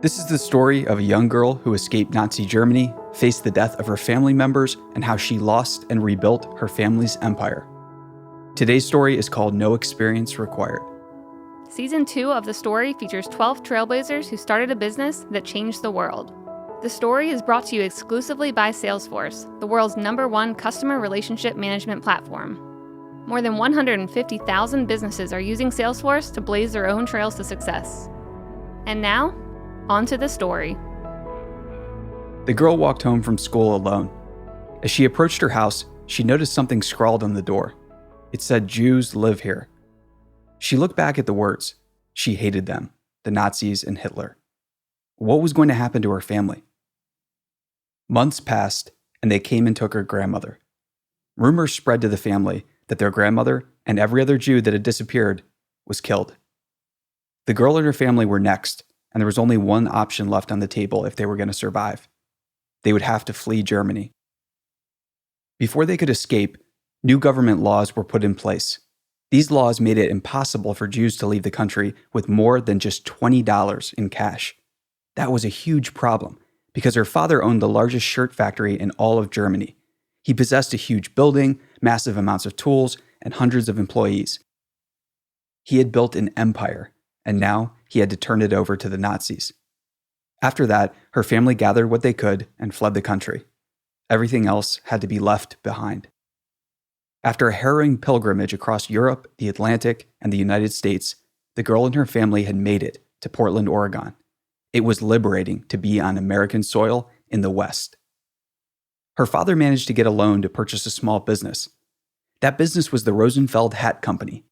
This is the story of a young girl who escaped Nazi Germany, faced the death of her family members, and how she lost and rebuilt her family's empire. Today's story is called No Experience Required. Season 2 of the story features 12 trailblazers who started a business that changed the world. The story is brought to you exclusively by Salesforce, the world's #1 customer relationship management platform. More than 150,000 businesses are using Salesforce to blaze their own trails to success. And now, on to the story. The girl walked home from school alone. As she approached her house, she noticed something scrawled on the door. It said, "Jews live here." She looked back at the words. She hated them, the Nazis and Hitler. What was going to happen to her family? Months passed, and they came and took her grandmother. Rumors spread to the family that their grandmother and every other Jew that had disappeared was killed. The girl and her family were next, and there was only one option left on the table if they were going to survive. They would have to flee Germany. Before they could escape, new government laws were put in place. These laws made it impossible for Jews to leave the country with more than just $20 in cash. That was a huge problem, because her father owned the largest shirt factory in all of Germany. He possessed a huge building, massive amounts of tools, and hundreds of employees. He had built an empire, and now he had to turn it over to the Nazis. After that, her family gathered what they could and fled the country. Everything else had to be left behind. After a harrowing pilgrimage across Europe, the Atlantic, and the United States, the girl and her family had made it to Portland, Oregon. It was liberating to be on American soil in the West. Her father managed to get a loan to purchase a small business. That business was the Rosenfeld Hat Company.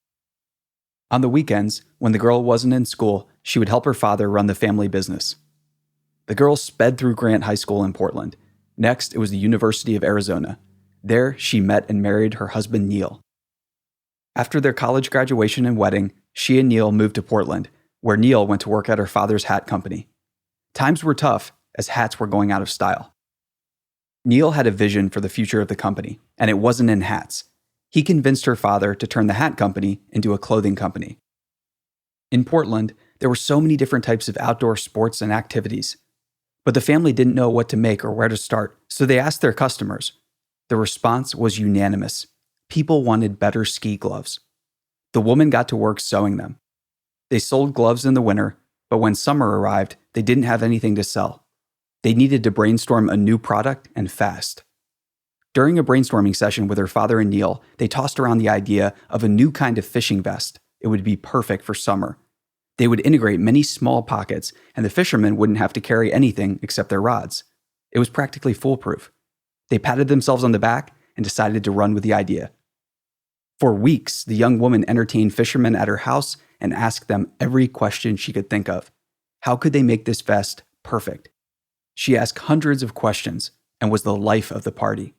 On the weekends, when the girl wasn't in school, she would help her father run the family business. The girl sped through Grant High School in Portland. Next, it was the University of Arizona. There, she met and married her husband, Neil. After their college graduation and wedding, she and Neil moved to Portland, where Neil went to work at her father's hat company. Times were tough, as hats were going out of style. Neil had a vision for the future of the company, and it wasn't in hats. He convinced her father to turn the hat company into a clothing company. In Portland, there were so many different types of outdoor sports and activities. But the family didn't know what to make or where to start, so they asked their customers. The response was unanimous. People wanted better ski gloves. The woman got to work sewing them. They sold gloves in the winter, but when summer arrived, they didn't have anything to sell. They needed to brainstorm a new product and fast. During a brainstorming session with her father and Neil, they tossed around the idea of a new kind of fishing vest. It would be perfect for summer. They would integrate many small pockets, and the fishermen wouldn't have to carry anything except their rods. It was practically foolproof. They patted themselves on the back and decided to run with the idea. For weeks, the young woman entertained fishermen at her house and asked them every question she could think of. How could they make this vest perfect? She asked hundreds of questions and was the life of the party.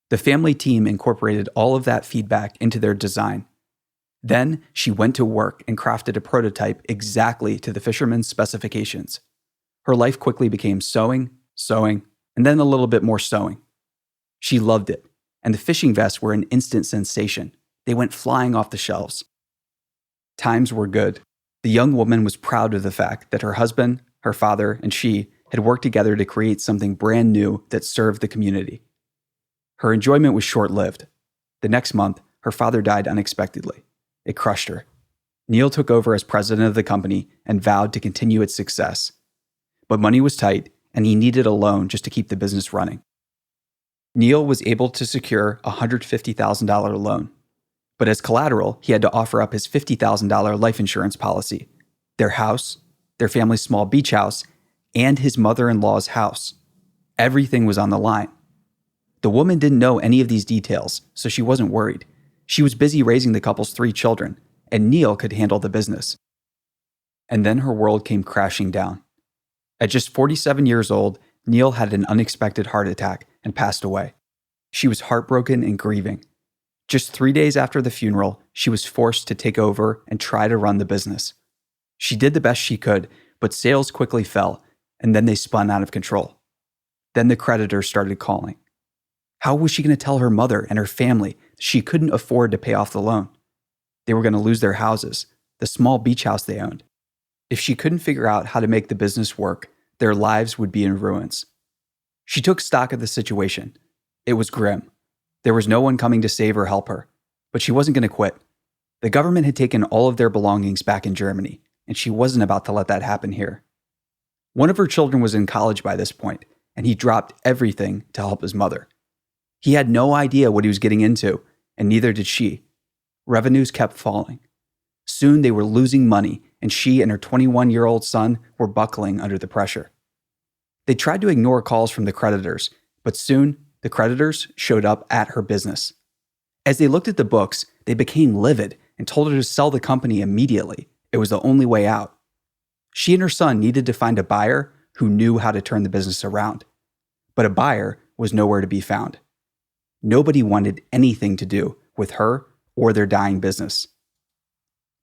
The family team incorporated all of that feedback into their design. Then she went to work and crafted a prototype exactly to the fishermen's specifications. Her life quickly became sewing, and then a little bit more sewing. She loved it, and the fishing vests were an instant sensation. They went flying off the shelves. Times were good. The young woman was proud of the fact that her husband, her father, and she had worked together to create something brand new that served the community. Her enjoyment was short-lived. The next month, her father died unexpectedly. It crushed her. Neil took over as president of the company and vowed to continue its success. But money was tight, and he needed a loan just to keep the business running. Neil was able to secure a $150,000 loan. But as collateral, he had to offer up his $50,000 life insurance policy, their house, their family's small beach house, and his mother-in-law's house. Everything was on the line. The woman didn't know any of these details, so she wasn't worried. She was busy raising the couple's 3 children, and Neil could handle the business. And then her world came crashing down. At just 47 years old, Neil had an unexpected heart attack and passed away. She was heartbroken and grieving. Just 3 days after the funeral, she was forced to take over and try to run the business. She did the best she could, but sales quickly fell, and then they spun out of control. Then the creditors started calling. How was she going to tell her mother and her family she couldn't afford to pay off the loan? They were going to lose their houses, the small beach house they owned. If she couldn't figure out how to make the business work, their lives would be in ruins. She took stock of the situation. It was grim. There was no one coming to save or help her, but she wasn't going to quit. The government had taken all of their belongings back in Germany, and she wasn't about to let that happen here. One of her children was in college by this point, and he dropped everything to help his mother. He had no idea what he was getting into, and neither did she. Revenues kept falling. Soon they were losing money, and she and her 21-year-old son were buckling under the pressure. They tried to ignore calls from the creditors, but soon the creditors showed up at her business. As they looked at the books, they became livid and told her to sell the company immediately. It was the only way out. She and her son needed to find a buyer who knew how to turn the business around. But a buyer was nowhere to be found. Nobody wanted anything to do with her or their dying business.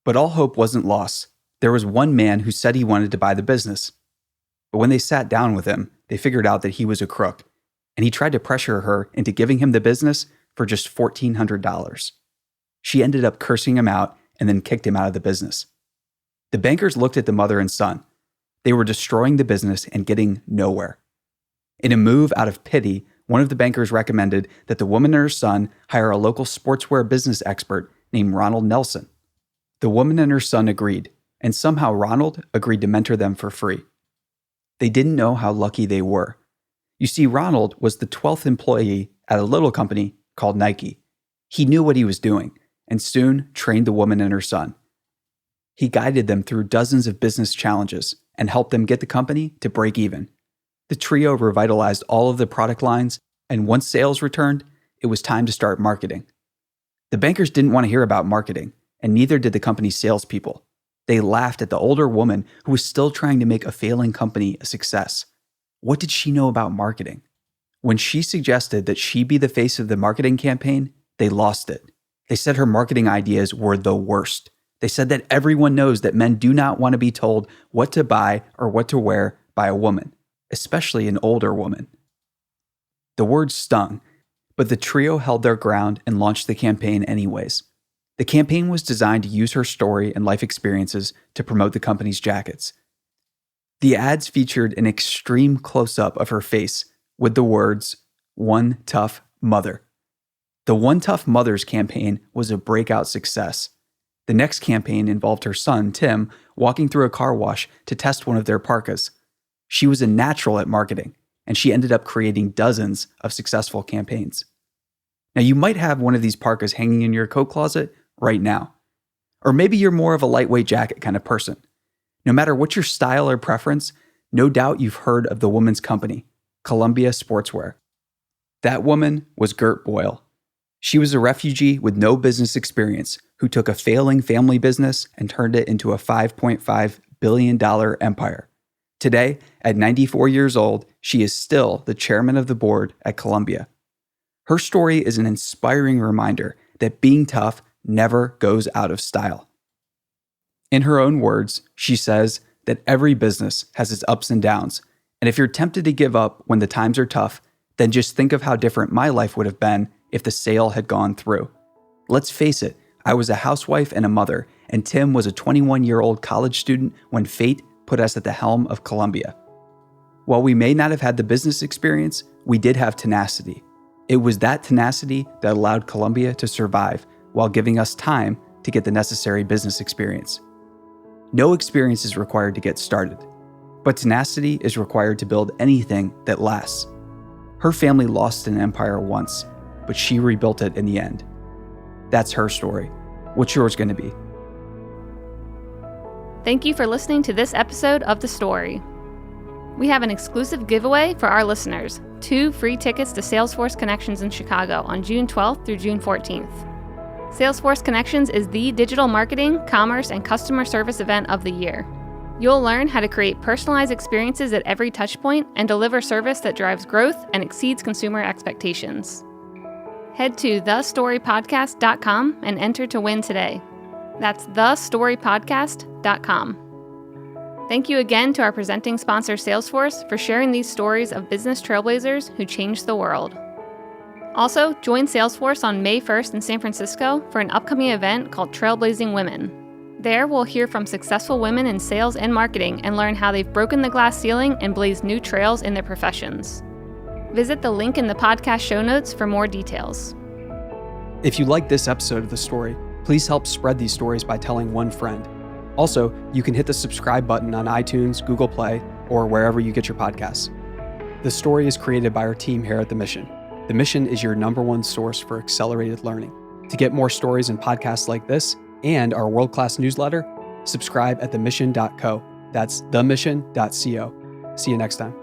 But all hope wasn't lost. There was one man who said he wanted to buy the business. But when they sat down with him, they figured out that he was a crook, and he tried to pressure her into giving him the business for just $1,400. She ended up cursing him out and then kicked him out of the business. The bankers looked at the mother and son. They were destroying the business and getting nowhere. In a move out of pity, one of the bankers recommended that the woman and her son hire a local sportswear business expert named Ronald Nelson. The woman and her son agreed, and somehow Ronald agreed to mentor them for free. They didn't know how lucky they were. You see, Ronald was the 12th employee at a little company called Nike. He knew what he was doing, and soon trained the woman and her son. He guided them through dozens of business challenges and helped them get the company to break even. The trio revitalized all of the product lines, and once sales returned, it was time to start marketing. The bankers didn't want to hear about marketing, and neither did the company's salespeople. They laughed at the older woman who was still trying to make a failing company a success. What did she know about marketing? When she suggested that she be the face of the marketing campaign, they lost it. They said her marketing ideas were the worst. They said that everyone knows that men do not want to be told what to buy or what to wear by a woman, especially an older woman. The words stung, but the trio held their ground and launched the campaign anyways. The campaign was designed to use her story and life experiences to promote the company's jackets. The ads featured an extreme close-up of her face with the words, "One Tough Mother." The One Tough Mothers campaign was a breakout success. The next campaign involved her son, Tim, walking through a car wash to test one of their parkas. She was a natural at marketing, and she ended up creating dozens of successful campaigns. Now, you might have one of these parkas hanging in your coat closet right now. Or maybe you're more of a lightweight jacket kind of person. No matter what your style or preference, no doubt you've heard of the woman's company, Columbia Sportswear. That woman was Gert Boyle. She was a refugee with no business experience who took a failing family business and turned it into a $5.5 billion empire. Today, at 94 years old, she is still the chairman of the board at Columbia. Her story is an inspiring reminder that being tough never goes out of style. In her own words, she says that every business has its ups and downs, and if you're tempted to give up when the times are tough, then just think of how different my life would have been if the sale had gone through. Let's face it, I was a housewife and a mother, and Tim was a 21-year-old college student when fate put us at the helm of Columbia. While we may not have had the business experience, we did have tenacity. It was that tenacity that allowed Columbia to survive while giving us time to get the necessary business experience. No experience is required to get started, but tenacity is required to build anything that lasts. Her family lost an empire once, but she rebuilt it in the end. That's her story. What's yours going to be? Thank you for listening to this episode of The Story. We have an exclusive giveaway for our listeners, 2 free tickets to Salesforce Connections in Chicago on June 12th through June 14th. Salesforce Connections is the digital marketing, commerce, and customer service event of the year. You'll learn how to create personalized experiences at every touchpoint and deliver service that drives growth and exceeds consumer expectations. Head to thestorypodcast.com and enter to win today. That's thestorypodcast.com. Thank you again to our presenting sponsor, Salesforce, for sharing these stories of business trailblazers who changed the world. Also, join Salesforce on May 1st in San Francisco for an upcoming event called Trailblazing Women. There, we'll hear from successful women in sales and marketing and learn how they've broken the glass ceiling and blazed new trails in their professions. Visit the link in the podcast show notes for more details. If you like this episode of The Story, please help spread these stories by telling one friend. Also, you can hit the subscribe button on iTunes, Google Play, or wherever you get your podcasts. The Story is created by our team here at The Mission. The Mission is your #1 source for accelerated learning. To get more stories and podcasts like this and our world-class newsletter, subscribe at themission.co. That's themission.co. See you next time.